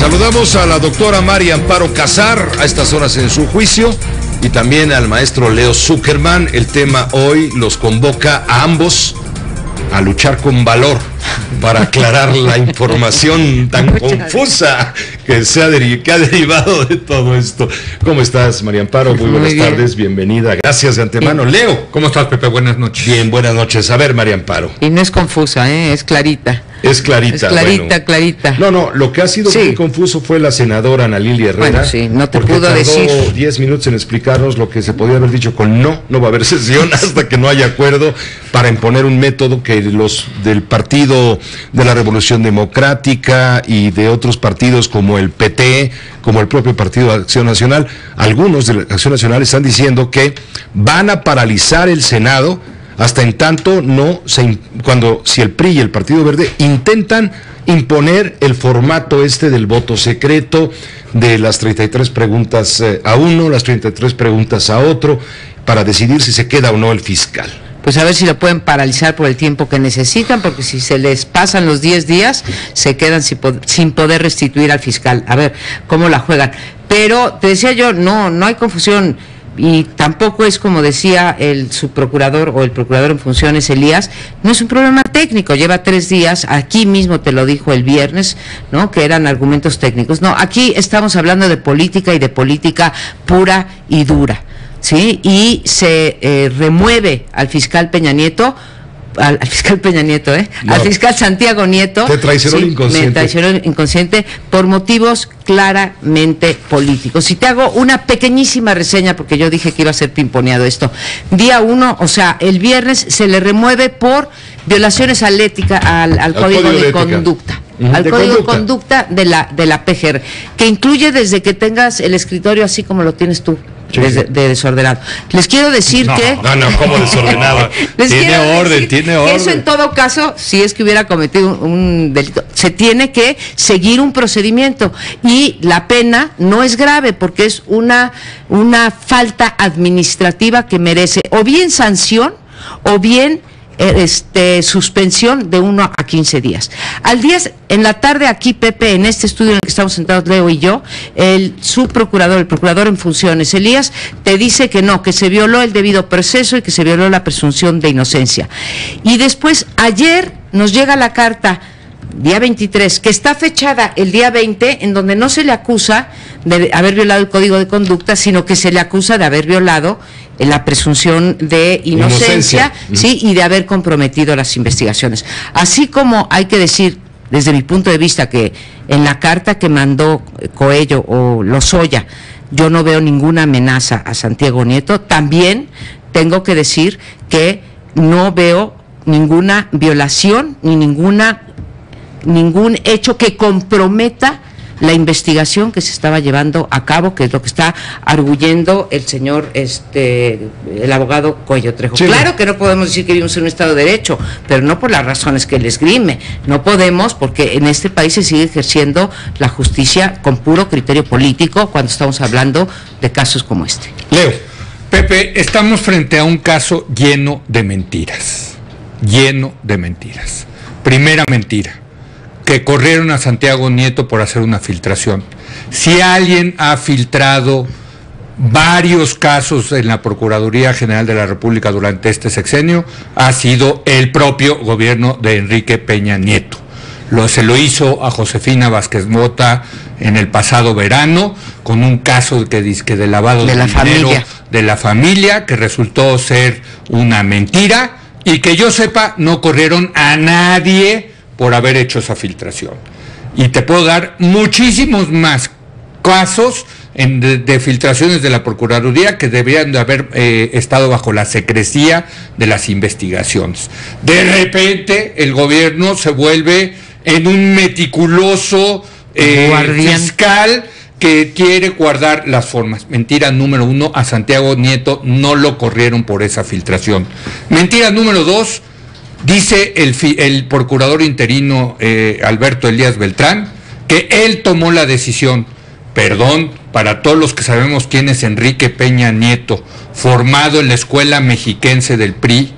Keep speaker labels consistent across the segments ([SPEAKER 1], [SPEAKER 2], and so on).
[SPEAKER 1] Saludamos a la doctora María Amparo Casar a estas horas en su juicio y también al maestro Leo Zuckerman. El tema hoy los convoca a ambos a luchar con valor para aclarar la información tan confusa que ha derivado de todo esto. ¿Cómo estás, María Amparo? Muy buenas tardes, bienvenida. Gracias de antemano. Leo.
[SPEAKER 2] ¿Cómo estás, Pepe? Buenas noches.
[SPEAKER 1] Bien, buenas noches. A ver, María Amparo.
[SPEAKER 3] Y no es confusa, es clarita.
[SPEAKER 1] Es clarita.
[SPEAKER 3] Es clarita,
[SPEAKER 1] bueno.
[SPEAKER 3] clarita.
[SPEAKER 1] No, lo que ha sido muy confuso fue la senadora Ana Lilia Herrera.
[SPEAKER 3] Bueno, sí, no te pudo
[SPEAKER 1] tardó
[SPEAKER 3] decir.
[SPEAKER 1] 10 minutos en explicarnos lo que se podía haber dicho con no va a haber sesión hasta que no haya acuerdo para imponer un método que los del Partido de la Revolución Democrática y de otros partidos como el PT, como el propio Partido de Acción Nacional, algunos de la Acción Nacional están diciendo que van a paralizar el Senado hasta en tanto si el PRI y el Partido Verde intentan imponer el formato del voto secreto, de las 33 preguntas a uno, las 33 preguntas a otro, para decidir si se queda o no el fiscal.
[SPEAKER 3] Pues a ver si lo pueden paralizar por el tiempo que necesitan, porque si se les pasan los 10 días, se quedan sin poder restituir al fiscal. A ver cómo la juegan. Pero te decía yo, no hay confusión. Y tampoco es como decía el subprocurador o el procurador en funciones, Elías, no es un problema técnico, lleva 3 días, aquí mismo te lo dijo el viernes, ¿no? Que eran argumentos técnicos. No, aquí estamos hablando de política y de política pura y dura, ¿sí? Y se remueve al fiscal Peña Nieto, al fiscal Santiago Nieto.
[SPEAKER 1] Te traicionó el inconsciente.
[SPEAKER 3] Me traicionó el inconsciente por motivos claramente políticos. Y te hago una pequeñísima reseña, porque yo dije que iba a ser pimponeado esto. Día 1, o sea, el viernes se le remueve por violaciones al código de conducta. Al código de conducta de la PGR, que incluye desde que tengas el escritorio así como lo tienes tú. De desordenado. Les quiero decir que...
[SPEAKER 1] No, ¿cómo desordenado? Tiene orden.
[SPEAKER 3] Eso en todo caso, si es que hubiera cometido un delito, se tiene que seguir un procedimiento y la pena no es grave porque es una falta administrativa que merece o bien sanción o bien suspensión de 1 a 15 días. Al día, en la tarde aquí, Pepe, en este estudio en el que estamos sentados, Leo y yo, el procurador en funciones, Elías, te dice que no, que se violó el debido proceso y que se violó la presunción de inocencia. Y después, ayer nos llega la carta, día 23, que está fechada el día 20, en donde no se le acusa de haber violado el código de conducta, sino que se le acusa de haber violado la presunción de inocencia. ¿Sí? Y de haber comprometido las investigaciones. Así como hay que decir, desde mi punto de vista, que en la carta que mandó Coello o Lozoya, yo no veo ninguna amenaza a Santiago Nieto, también tengo que decir que no veo ninguna violación ni ningún hecho que comprometa la investigación que se estaba llevando a cabo, que es lo que está arguyendo el señor, el abogado Coello Trejo. Sí, claro que no podemos decir que vivimos en un Estado de Derecho, pero no por las razones que él esgrime. No podemos, porque en este país se sigue ejerciendo la justicia con puro criterio político cuando estamos hablando de casos como este.
[SPEAKER 2] Leo. Pepe, estamos frente a un caso lleno de mentiras. Lleno de mentiras. Primera mentira, que corrieron a Santiago Nieto por hacer una filtración. Si alguien ha filtrado varios casos en la Procuraduría General de la República durante este sexenio, ha sido el propio gobierno de Enrique Peña Nieto. Se lo hizo a Josefina Vázquez Mota en el pasado verano, con un caso que de lavado de dinero de la familia, que resultó ser una mentira, y que yo sepa, no corrieron a nadie por haber hecho esa filtración. Y te puedo dar muchísimos más casos de filtraciones de la Procuraduría que deberían de haber estado bajo la secrecía de las investigaciones. De repente el gobierno se vuelve en un meticuloso fiscal que quiere guardar las formas. Mentira número 1, a Santiago Nieto no lo corrieron por esa filtración. Mentira número 2, dice el procurador interino Alberto Elías Beltrán, que él tomó la decisión. Perdón, para todos los que sabemos quién es Enrique Peña Nieto, formado en la escuela mexiquense del PRI,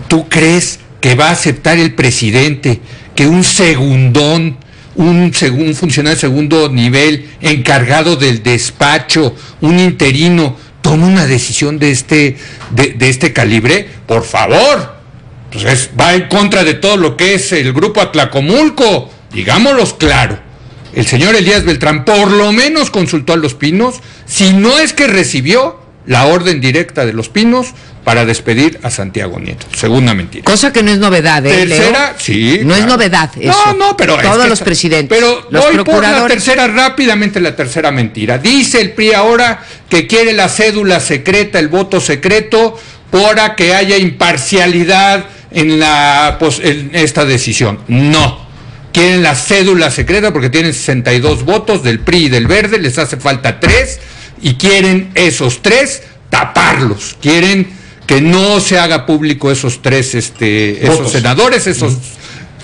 [SPEAKER 2] ¿tú crees que va a aceptar el presidente que un segundón un funcionario de segundo nivel encargado del despacho, un interino, toma una decisión de este calibre? Por favor, pues va en contra de todo lo que es el grupo Atlacomulco, digámoslos claro. El señor Elías Beltrán por lo menos consultó a Los Pinos, si no es que recibió la orden directa de Los Pinos para despedir a Santiago Nieto. Segunda mentira.
[SPEAKER 3] Cosa que no es novedad,
[SPEAKER 2] Tercera,
[SPEAKER 3] Leo.
[SPEAKER 2] sí.
[SPEAKER 3] No es novedad eso.
[SPEAKER 2] No, pero
[SPEAKER 3] todos los presidentes.
[SPEAKER 2] Pero
[SPEAKER 3] los
[SPEAKER 2] voy
[SPEAKER 3] procuradores.
[SPEAKER 2] por la tercera, rápidamente la tercera mentira. Dice el PRI ahora que quiere la cédula secreta, el voto secreto, para que haya imparcialidad en esta decisión. No. Quieren la cédula secreta porque tienen 62 votos del PRI y del Verde, les hace falta 3 y quieren esos 3 taparlos. Quieren que no se haga público esos 3 esos senadores,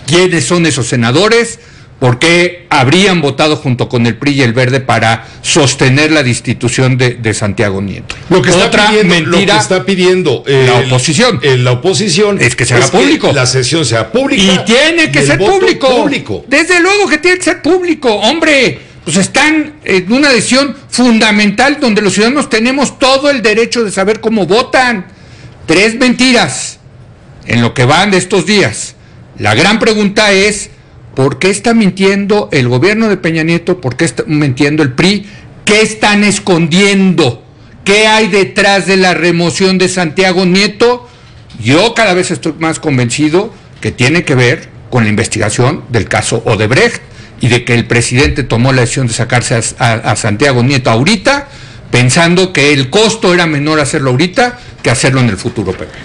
[SPEAKER 2] quiénes son esos senadores, porque habrían votado junto con el PRI y el Verde para sostener la destitución de Santiago Nieto.
[SPEAKER 1] Lo que está pidiendo la oposición
[SPEAKER 2] es que se haga público.
[SPEAKER 1] Que la sesión sea pública.
[SPEAKER 2] Y tiene que ser público. Desde luego que tiene que ser público, hombre. Pues están en una decisión fundamental donde los ciudadanos tenemos todo el derecho de saber cómo votan. 3 mentiras en lo que van de estos días. La gran pregunta es: ¿por qué está mintiendo el gobierno de Peña Nieto? ¿Por qué está mintiendo el PRI? ¿Qué están escondiendo? ¿Qué hay detrás de la remoción de Santiago Nieto? Yo cada vez estoy más convencido que tiene que ver con la investigación del caso Odebrecht y de que el presidente tomó la decisión de sacarse a Santiago Nieto ahorita, pensando que el costo era menor hacerlo ahorita que hacerlo en el futuro, Pepe.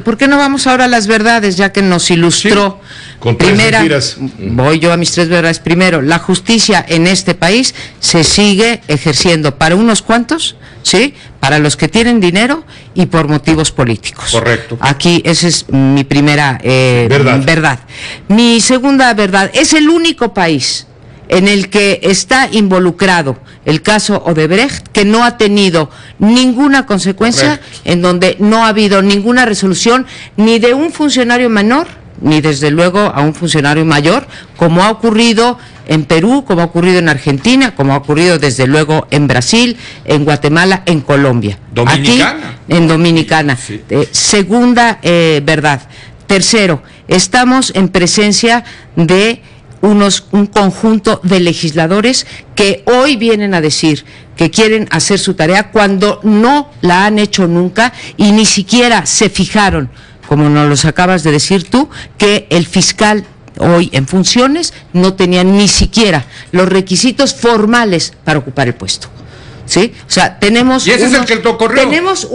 [SPEAKER 3] ¿Por qué no vamos ahora a las verdades, ya que nos ilustró?
[SPEAKER 1] Sí, con 3 mentiras.
[SPEAKER 3] Voy yo a mis 3 verdades. Primero, la justicia en este país se sigue ejerciendo para unos cuantos, ¿sí? Para los que tienen dinero y por motivos políticos.
[SPEAKER 2] Correcto.
[SPEAKER 3] Aquí esa es mi primera verdad. Mi segunda verdad: es el único país en el que está involucrado el caso Odebrecht que no ha tenido ninguna consecuencia. Correcto. En donde no ha habido ninguna resolución ni de un funcionario menor ni desde luego a un funcionario mayor, como ha ocurrido en Perú, como ha ocurrido en Argentina, como ha ocurrido desde luego en Brasil, en Guatemala, en Colombia.
[SPEAKER 2] Dominicana.
[SPEAKER 3] Aquí, en Dominicana. Sí. Segunda verdad. Tercero, estamos en presencia de un conjunto de legisladores que hoy vienen a decir que quieren hacer su tarea cuando no la han hecho nunca y ni siquiera se fijaron, como nos los acabas de decir tú, que el fiscal hoy en funciones no tenía ni siquiera los requisitos formales para ocupar el puesto. ¿Sí? O sea, tenemos...
[SPEAKER 2] Y ese es el que te ocurrió.
[SPEAKER 3] Tenemos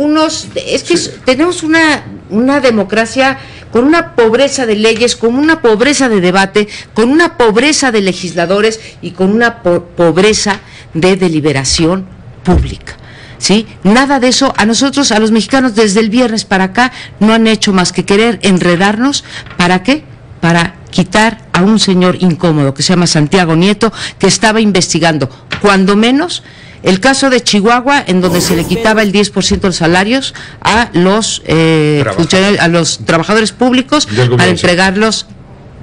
[SPEAKER 3] tenemos una democracia con una pobreza de leyes, con una pobreza de debate, con una pobreza de legisladores y con una pobreza de deliberación pública. ¿Sí? Nada de eso. A nosotros, a los mexicanos, desde el viernes para acá, no han hecho más que querer enredarnos. ¿Para qué? Para quitar a un señor incómodo que se llama Santiago Nieto, que estaba investigando, cuando menos, el caso de Chihuahua, en donde se le quitaba el 10% de los salarios a los trabajadores públicos para entregarlos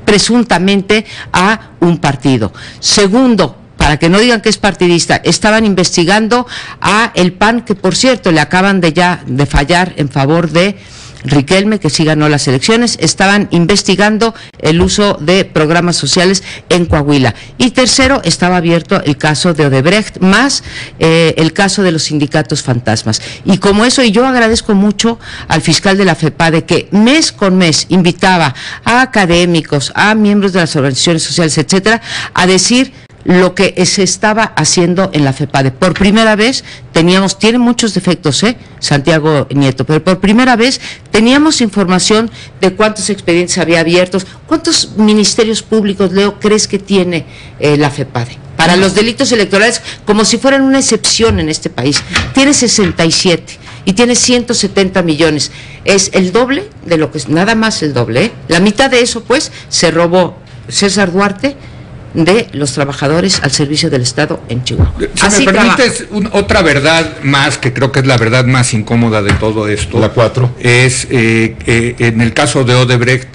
[SPEAKER 3] presuntamente a un partido. Segundo, para que no digan que es partidista, estaban investigando a el PAN, que por cierto le acaban de fallar en favor de Riquelme, que sí ganó las elecciones. Estaban investigando el uso de programas sociales en Coahuila. Y tercero, estaba abierto el caso de Odebrecht, más el caso de los sindicatos fantasmas. Y como eso, y yo agradezco mucho al fiscal de la FEPADE, que mes con mes invitaba a académicos, a miembros de las organizaciones sociales, etcétera, a decir lo que se estaba haciendo en la FEPADE. Por primera vez tiene muchos defectos, Santiago Nieto, pero por primera vez teníamos información de cuántos expedientes había abiertos. ¿Cuántos ministerios públicos, Leo, crees que tiene la FEPADE? Para los delitos electorales, como si fueran una excepción en este país. Tiene 67 y tiene 170 millones. Es el doble de lo que es, nada más el doble, La mitad de eso, pues, se robó César Duarte de los trabajadores al servicio del Estado en Chihuahua.
[SPEAKER 2] Si me permites otra verdad más, que creo que es la verdad más incómoda de todo esto.
[SPEAKER 1] La 4.
[SPEAKER 2] Es en el caso de Odebrecht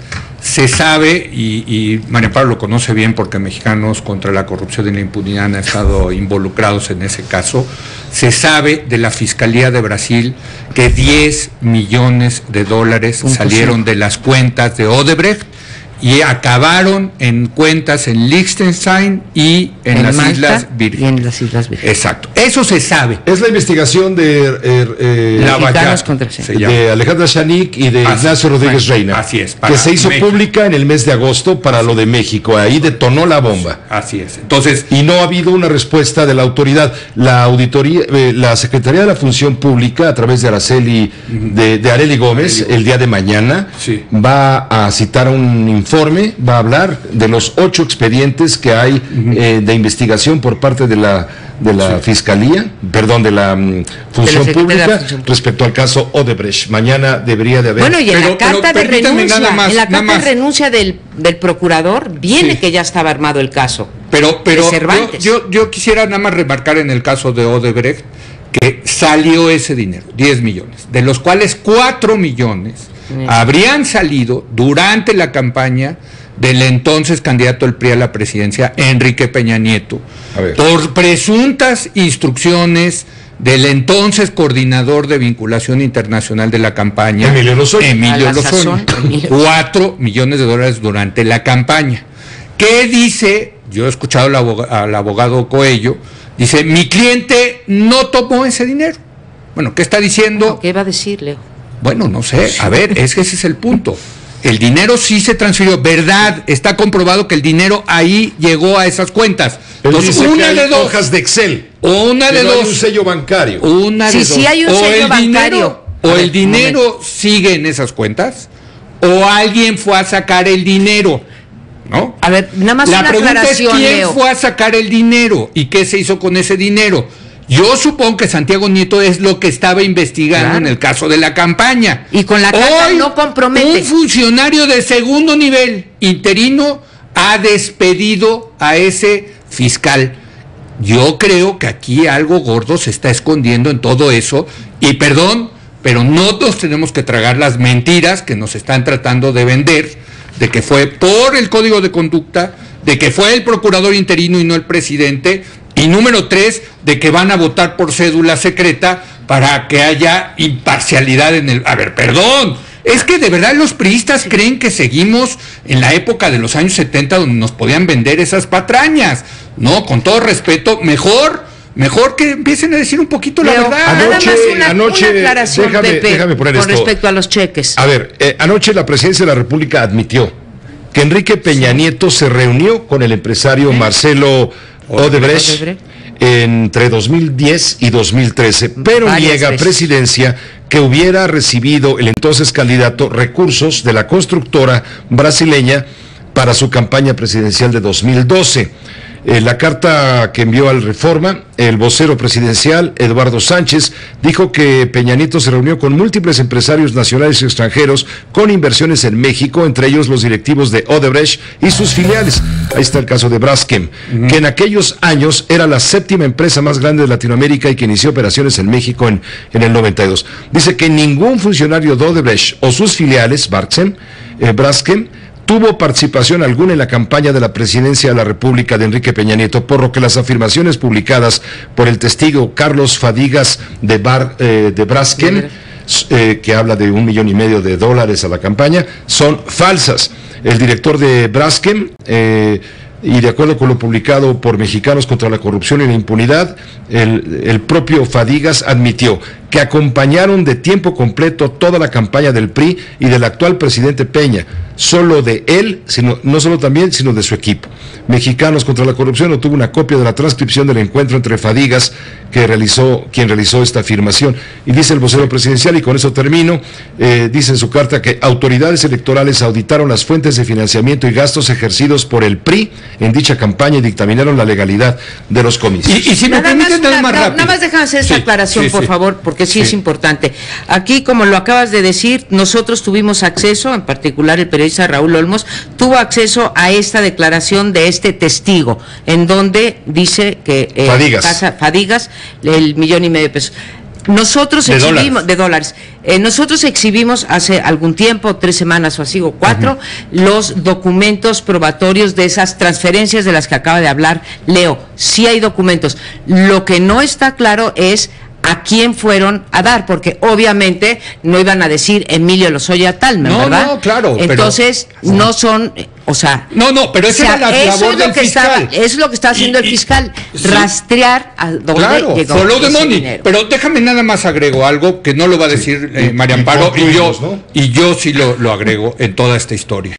[SPEAKER 2] se sabe, y María Pablo lo conoce bien porque Mexicanos contra la Corrupción y la Impunidad han estado involucrados en ese caso, se sabe de la Fiscalía de Brasil que 10 millones de dólares salieron de las cuentas de Odebrecht y acabaron en cuentas en Liechtenstein y en las
[SPEAKER 3] Malta
[SPEAKER 2] Islas Vírgenes.
[SPEAKER 3] Y en las Islas Vírgenes.
[SPEAKER 2] Exacto, eso se sabe.
[SPEAKER 1] Es la investigación de
[SPEAKER 2] Lavallato,
[SPEAKER 3] contra
[SPEAKER 1] de Alejandra Chanik y de Ignacio Rodríguez Reina,
[SPEAKER 2] así es,
[SPEAKER 1] que se hizo
[SPEAKER 2] México.
[SPEAKER 1] Pública en el mes de agosto para lo de México. Ahí detonó la bomba.
[SPEAKER 2] Así es. Entonces,
[SPEAKER 1] Y no ha habido una respuesta de la autoridad. La auditoría, la Secretaría de la Función Pública, a través de de Arely Gómez, el día de mañana,
[SPEAKER 2] Sí.
[SPEAKER 1] va a citar un informe, va a hablar de los 8 expedientes que hay de investigación por parte de la Fiscalía, perdón, de la Función
[SPEAKER 3] Secretaría de la
[SPEAKER 1] Pública
[SPEAKER 3] Función Pública.
[SPEAKER 1] respecto al caso Odebrecht. Mañana debería de haber...
[SPEAKER 3] Bueno, y en
[SPEAKER 2] Pero-
[SPEAKER 3] la carta
[SPEAKER 2] pero
[SPEAKER 3] de
[SPEAKER 2] permítame
[SPEAKER 3] renuncia,
[SPEAKER 2] nada más,
[SPEAKER 3] en la
[SPEAKER 2] nada
[SPEAKER 3] carta de
[SPEAKER 2] más.
[SPEAKER 3] renuncia del procurador viene
[SPEAKER 2] Sí.
[SPEAKER 3] que ya estaba armado el caso.
[SPEAKER 2] pero
[SPEAKER 3] de Cervantes.
[SPEAKER 2] yo quisiera nada más remarcar en el caso de Odebrecht que salió ese dinero, 10 millones, de los cuales 4 millones habrían salido durante la campaña del entonces candidato del PRI a la presidencia, Enrique Peña Nieto,
[SPEAKER 1] A ver.
[SPEAKER 2] por presuntas instrucciones del entonces coordinador de vinculación internacional de la campaña,
[SPEAKER 1] Emilio Lozoya.
[SPEAKER 2] Emilio
[SPEAKER 3] A la
[SPEAKER 2] Lozoya.
[SPEAKER 3] sazón, Emilio.
[SPEAKER 2] 4 millones de dólares durante la campaña. ¿Qué dice? Yo he escuchado al abogado Coello, dice, mi cliente no tomó ese dinero. Bueno, ¿qué está diciendo?
[SPEAKER 3] ¿Qué va a decir, Leo?
[SPEAKER 2] Bueno, no sé, a ver, es que ese es el punto. El dinero sí se transfirió, ¿verdad? Está comprobado que el dinero ahí llegó a esas cuentas.
[SPEAKER 1] Él
[SPEAKER 2] Entonces,
[SPEAKER 1] dice que
[SPEAKER 2] una
[SPEAKER 1] hay
[SPEAKER 2] de dos.
[SPEAKER 1] hojas de Excel.
[SPEAKER 2] Una
[SPEAKER 1] Que
[SPEAKER 2] de
[SPEAKER 1] no hay un
[SPEAKER 2] dos.
[SPEAKER 1] sello bancario.
[SPEAKER 2] Una de
[SPEAKER 3] Sí,
[SPEAKER 2] dos.
[SPEAKER 3] sí hay un
[SPEAKER 2] O
[SPEAKER 3] sello
[SPEAKER 2] el
[SPEAKER 3] bancario.
[SPEAKER 2] dinero,
[SPEAKER 3] A
[SPEAKER 2] o
[SPEAKER 3] ver,
[SPEAKER 2] el
[SPEAKER 3] un
[SPEAKER 2] dinero sigue en esas cuentas, o alguien fue a sacar el dinero, ¿no?
[SPEAKER 3] A ver, nada más
[SPEAKER 2] La
[SPEAKER 3] una
[SPEAKER 2] pregunta es
[SPEAKER 3] aclaración,
[SPEAKER 2] quién
[SPEAKER 3] Leo.
[SPEAKER 2] fue a sacar el dinero y qué se hizo con ese dinero. Yo supongo que Santiago Nieto es lo que estaba investigando
[SPEAKER 3] Claro.
[SPEAKER 2] en el caso de la campaña.
[SPEAKER 3] Y con la carta
[SPEAKER 2] Hoy,
[SPEAKER 3] no compromete.
[SPEAKER 2] Un funcionario de segundo nivel interino ha despedido a ese fiscal. Yo creo que aquí algo gordo se está escondiendo en todo eso. Y perdón, pero no nos tenemos que tragar las mentiras que nos están tratando de vender, de que fue por el código de conducta, de que fue el procurador interino y no el presidente. Y número 3, de que van a votar por cédula secreta para que haya imparcialidad en el... A ver, perdón, es que de verdad los priistas creen que seguimos en la época de los años 70 donde nos podían vender esas patrañas. No, con todo respeto, mejor que empiecen a decir un poquito la
[SPEAKER 3] Leo,
[SPEAKER 2] verdad.
[SPEAKER 3] nada más una
[SPEAKER 1] anoche,
[SPEAKER 3] aclaración, Pepe,
[SPEAKER 1] déjame poner
[SPEAKER 3] con
[SPEAKER 1] esto.
[SPEAKER 3] respecto a los cheques.
[SPEAKER 1] A ver, anoche la Presidencia de la República admitió que Enrique Peña Nieto se reunió con el empresario Marcelo Odebrecht entre 2010 y 2013, pero
[SPEAKER 3] Varias
[SPEAKER 1] niega
[SPEAKER 3] veces.
[SPEAKER 1] Presidencia que hubiera recibido el entonces candidato recursos de la constructora brasileña para su campaña presidencial de 2012. La carta que envió al Reforma, el vocero presidencial, Eduardo Sánchez, dijo que Peña Nieto se reunió con múltiples empresarios nacionales y extranjeros con inversiones en México, entre ellos los directivos de Odebrecht y sus filiales. Ahí está el caso de Braskem, que en aquellos años era la 7ª empresa más grande de Latinoamérica y que inició operaciones en México en el 92. Dice que ningún funcionario de Odebrecht o sus filiales, Braskem, tuvo participación alguna en la campaña de la presidencia de la República de Enrique Peña Nieto, por lo que las afirmaciones publicadas por el testigo Carlos Fadigas de Braskem, que habla de $1,5 millones a la campaña, son falsas. El director de Braskem, y de acuerdo con lo publicado por Mexicanos contra la Corrupción y la Impunidad, el propio Fadigas admitió que acompañaron de tiempo completo toda la campaña del PRI y del actual presidente Peña, solo de él, no solo también, sino de su equipo. Mexicanos contra la Corrupción obtuvo una copia de la transcripción del encuentro entre Fadigas, quien realizó esta afirmación. Y dice el vocero presidencial, y con eso termino, dice en su carta que autoridades electorales auditaron las fuentes de financiamiento y gastos ejercidos por el PRI en dicha campaña y dictaminaron la legalidad de los comicios.
[SPEAKER 2] Y si me permiten,
[SPEAKER 3] nada más déjame hacer esta aclaración, por favor, porque sí es importante. Aquí, como lo acabas de decir, nosotros tuvimos acceso, en particular el periodista Raúl Olmos, tuvo acceso a esta declaración de este testigo, en donde dice que
[SPEAKER 1] Fadigas,
[SPEAKER 3] $1,5 millones de pesos. Nosotros
[SPEAKER 2] De
[SPEAKER 3] exhibimos,
[SPEAKER 2] dólares.
[SPEAKER 3] de dólares, nosotros exhibimos hace algún tiempo, 3 semanas o así, o 4, los documentos probatorios de esas transferencias de las que acaba de hablar Leo. Sí hay documentos. Lo que no está claro es a quién fueron a dar, porque obviamente no iban a decir Emilio Lozoya Talman,
[SPEAKER 2] No,
[SPEAKER 3] ¿verdad?
[SPEAKER 2] no, claro, pero-
[SPEAKER 3] Entonces, no son, o sea...
[SPEAKER 2] No, pero esa era la
[SPEAKER 3] eso
[SPEAKER 2] labor
[SPEAKER 3] es lo
[SPEAKER 2] del
[SPEAKER 3] que
[SPEAKER 2] fiscal.
[SPEAKER 3] eso es lo que está haciendo el fiscal,
[SPEAKER 2] sí.
[SPEAKER 3] rastrear a dónde
[SPEAKER 2] Claro,
[SPEAKER 3] llegó
[SPEAKER 2] follow the
[SPEAKER 3] ese
[SPEAKER 2] money.
[SPEAKER 3] dinero.
[SPEAKER 2] Pero déjame nada más agrego algo que no lo va a decir María Amparo,
[SPEAKER 1] concluimos, ¿no?
[SPEAKER 2] y yo sí lo agrego en toda esta historia.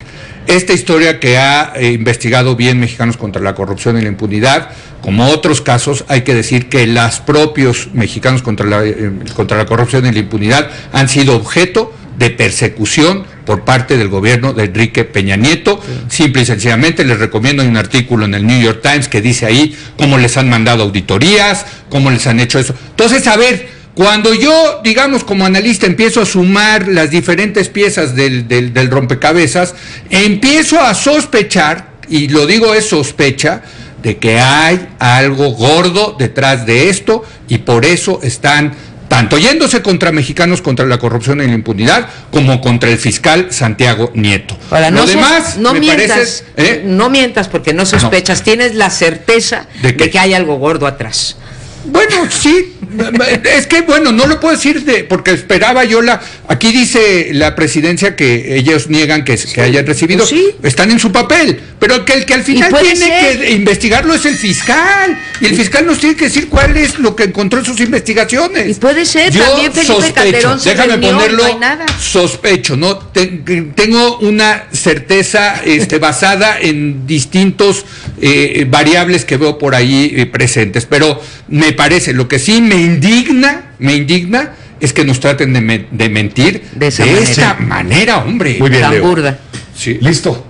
[SPEAKER 2] Esta historia que ha investigado bien Mexicanos contra la Corrupción y la Impunidad, como otros casos, hay que decir que los propios Mexicanos contra la Corrupción y la Impunidad han sido objeto de persecución por parte del gobierno de Enrique Peña Nieto. Simple y sencillamente les recomiendo un artículo en el New York Times que dice ahí cómo les han mandado auditorías, cómo les han hecho eso. Entonces, a ver, cuando yo, digamos, como analista empiezo a sumar las diferentes piezas del rompecabezas, empiezo a sospechar, y lo digo es sospecha, de que hay algo gordo detrás de esto, y por eso están tanto yéndose contra Mexicanos contra la Corrupción y la Impunidad, como contra el fiscal Santiago Nieto.
[SPEAKER 3] Ahora,
[SPEAKER 2] Lo demás,
[SPEAKER 3] no
[SPEAKER 2] me
[SPEAKER 3] mientas,
[SPEAKER 2] parece,
[SPEAKER 3] no mientas porque no sospechas, tienes la certeza
[SPEAKER 2] ¿De qué?
[SPEAKER 3] de que hay algo gordo atrás.
[SPEAKER 2] Bueno, sí, es que bueno, no lo puedo decir porque esperaba yo aquí dice la presidencia que ellos niegan que hayan recibido,
[SPEAKER 3] Pues sí.
[SPEAKER 2] están en su papel, pero que el que al final
[SPEAKER 3] puede
[SPEAKER 2] tiene
[SPEAKER 3] ser.
[SPEAKER 2] que investigarlo es el fiscal, y el fiscal nos tiene que decir cuál es lo que encontró en sus investigaciones.
[SPEAKER 3] Y puede ser,
[SPEAKER 2] Yo
[SPEAKER 3] también Felipe
[SPEAKER 2] sospecho,
[SPEAKER 3] Calderón se
[SPEAKER 2] déjame
[SPEAKER 3] reunió y
[SPEAKER 2] ponerlo,
[SPEAKER 3] no hay nada.
[SPEAKER 2] sospecho, ¿no? Tengo una certeza basada en distintos variables que veo por ahí presentes, pero me parece, lo que sí me indigna es que nos traten de mentir
[SPEAKER 3] De esa
[SPEAKER 2] esta manera, hombre.
[SPEAKER 1] Muy bien,
[SPEAKER 3] Tan
[SPEAKER 1] Leo.
[SPEAKER 3] burda.
[SPEAKER 1] Sí. Listo.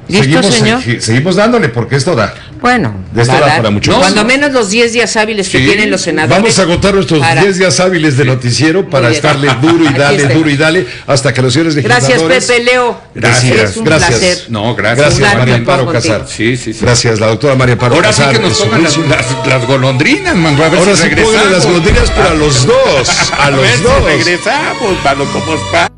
[SPEAKER 3] ¿Listo, señor?
[SPEAKER 1] Seguimos dándole porque esto da.
[SPEAKER 3] Bueno,
[SPEAKER 1] De esto
[SPEAKER 3] va a
[SPEAKER 1] da
[SPEAKER 3] dar.
[SPEAKER 1] para mucho
[SPEAKER 2] más.
[SPEAKER 3] Cuando menos los 10 días hábiles que
[SPEAKER 2] Sí.
[SPEAKER 3] tienen los senadores.
[SPEAKER 1] Vamos a agotar nuestros
[SPEAKER 3] para-
[SPEAKER 1] 10 días hábiles de noticiero para
[SPEAKER 3] bien.
[SPEAKER 1] estarle duro y
[SPEAKER 3] Aquí
[SPEAKER 1] dale,
[SPEAKER 3] está.
[SPEAKER 1] duro y dale, hasta que los señores
[SPEAKER 3] Gracias,
[SPEAKER 1] legisladores...
[SPEAKER 3] Pepe Leo.
[SPEAKER 2] Gracias,
[SPEAKER 3] Es un
[SPEAKER 1] gracias.
[SPEAKER 3] placer.
[SPEAKER 2] No, gracias.
[SPEAKER 1] Gracias,
[SPEAKER 3] Jugar
[SPEAKER 1] María
[SPEAKER 3] ping-pong
[SPEAKER 1] Amparo
[SPEAKER 3] contigo.
[SPEAKER 1] Casar.
[SPEAKER 2] Sí.
[SPEAKER 1] Gracias, la doctora María Amparo
[SPEAKER 2] Ahora sí
[SPEAKER 1] Casar.
[SPEAKER 2] que nos
[SPEAKER 1] de su
[SPEAKER 2] pongan
[SPEAKER 1] juicio.
[SPEAKER 2] las golondrinas, man. A ver
[SPEAKER 1] Ahora
[SPEAKER 2] si
[SPEAKER 1] sí pónganle las
[SPEAKER 2] regresamos.
[SPEAKER 1] golondrinas, pero a los dos. A
[SPEAKER 2] A ver
[SPEAKER 1] los
[SPEAKER 2] si
[SPEAKER 1] dos.
[SPEAKER 2] regresamos, mano, ¿cómo está?